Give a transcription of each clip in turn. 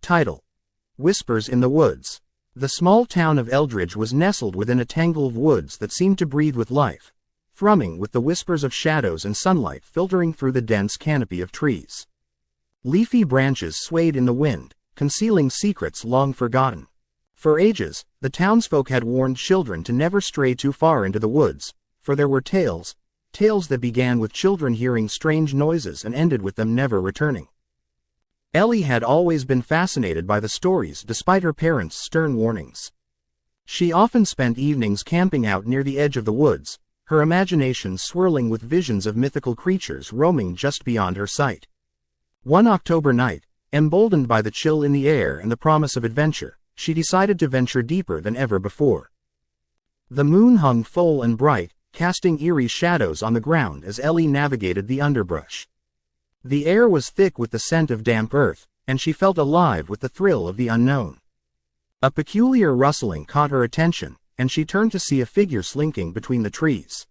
Title: Whispers in the Woods. The small town of Eldridge was nestled within a tangle of woods that seemed to breathe with life, thrumming with the whispers of shadows and sunlight filtering through the dense canopy of trees. Leafy branches swayed in the wind, concealing secrets long forgotten. For ages, the townsfolk had warned children to never stray too far into the woods, for there were tales that began with children hearing strange noises and ended with them never returning. Ellie had always been fascinated by the stories despite her parents' stern warnings. She often spent evenings camping out near the edge of the woods, her imagination swirling with visions of mythical creatures roaming just beyond her sight. One October night, emboldened by the chill in the air and the promise of adventure, she decided to venture deeper than ever before. The moon hung full and bright, casting eerie shadows on the ground as Ellie navigated the underbrush. The air was thick with the scent of damp earth, and she felt alive with the thrill of the unknown. A peculiar rustling caught her attention, and she turned to see a figure slinking between the trees.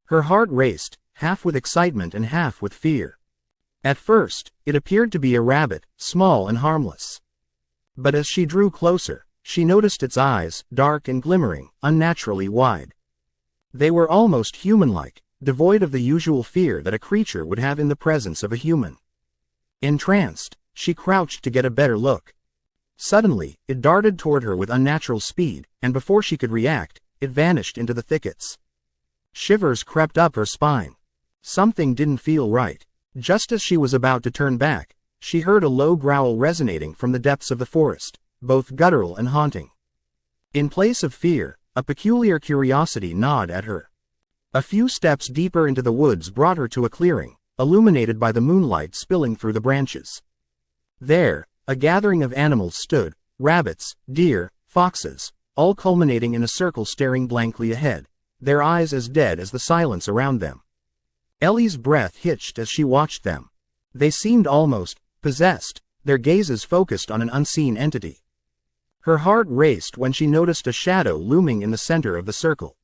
Her heart raced, half with excitement and half with fear. At first, it appeared to be a rabbit, small and harmless. But as she drew closer, she noticed its eyes, dark and glimmering, unnaturally wide. They were almost human-like, devoid of the usual fear that a creature would have in the presence of a human. Entranced, she crouched to get a better look. Suddenly, it darted toward her with unnatural speed, and before she could react, it vanished into the thickets. Shivers crept up her spine. Something didn't feel right. Just as she was about to turn back, she heard a low growl resonating from the depths of the forest, both guttural and haunting. In place of fear, a peculiar curiosity gnawed at her. A few steps deeper into the woods brought her to a clearing, illuminated by the moonlight spilling through the branches. There, a gathering of animals stood, rabbits, deer, foxes, all culminating in a circle staring blankly ahead, their eyes as dead as the silence around them. Ellie's breath hitched as she watched them. They seemed almost possessed, their gazes focused on an unseen entity. Her heart raced when she noticed a shadow looming in the center of the circle.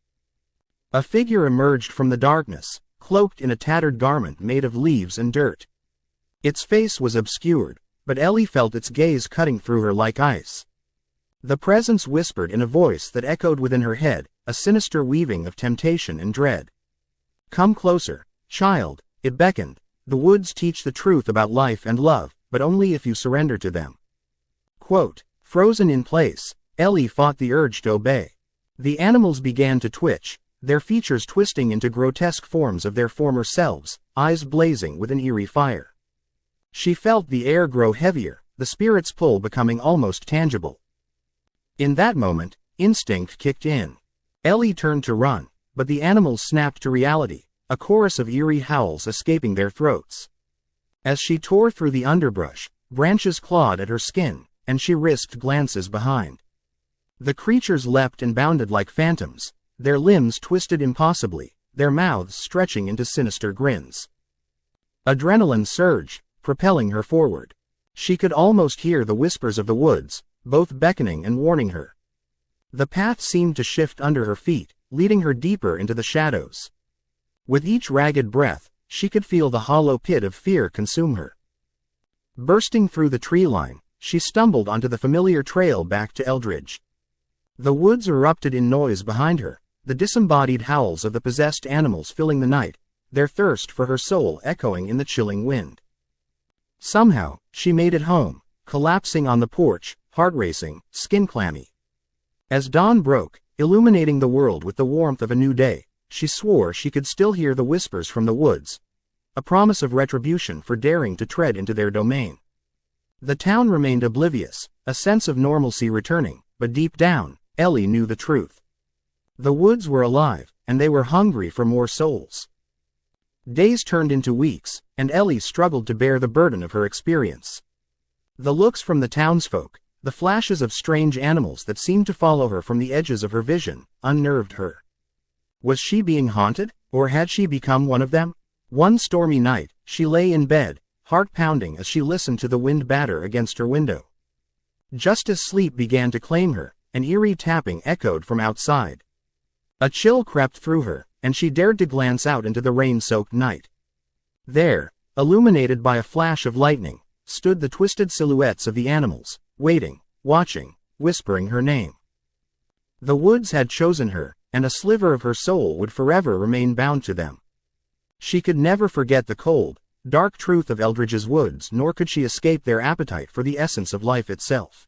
A figure emerged from the darkness, cloaked in a tattered garment made of leaves and dirt. Its face was obscured, but Ellie felt its gaze cutting through her like ice. The presence whispered in a voice that echoed within her head, a sinister weaving of temptation and dread. "Come closer, child," it beckoned. "The woods teach the truth about life and love, but only if you surrender to them." Quote, frozen in place, Ellie fought the urge to obey. The animals began to twitch, their features twisting into grotesque forms of their former selves, eyes blazing with an eerie fire. She felt the air grow heavier, the spirit's pull becoming almost tangible. In that moment, instinct kicked in. Ellie turned to run, but the animals snapped to reality, a chorus of eerie howls escaping their throats. As she tore through the underbrush, branches clawed at her skin, and she risked glances behind. The creatures leapt and bounded like phantoms, their limbs twisted impossibly, their mouths stretching into sinister grins. Adrenaline surged, propelling her forward. She could almost hear the whispers of the woods, both beckoning and warning her. The path seemed to shift under her feet, leading her deeper into the shadows. With each ragged breath, she could feel the hollow pit of fear consume her. Bursting through the tree line, she stumbled onto the familiar trail back to Eldridge. The woods erupted in noise behind her, the disembodied howls of the possessed animals filling the night, their thirst for her soul echoing in the chilling wind. Somehow, she made it home, collapsing on the porch, heart racing, skin clammy. As dawn broke, illuminating the world with the warmth of a new day, she swore she could still hear the whispers from the woods, a promise of retribution for daring to tread into their domain. The town remained oblivious, a sense of normalcy returning, but deep down, Ellie knew the truth. The woods were alive, and they were hungry for more souls. Days turned into weeks, and Ellie struggled to bear the burden of her experience. The looks from the townsfolk, the flashes of strange animals that seemed to follow her from the edges of her vision, unnerved her. Was she being haunted, or had she become one of them? One stormy night, she lay in bed, heart pounding as she listened to the wind batter against her window. Just as sleep began to claim her, an eerie tapping echoed from outside. A chill crept through her, and she dared to glance out into the rain-soaked night. There, illuminated by a flash of lightning, stood the twisted silhouettes of the animals, waiting, watching, whispering her name. The woods had chosen her, and a sliver of her soul would forever remain bound to them. She could never forget the cold, dark truth of Eldridge's woods, nor could she escape their appetite for the essence of life itself.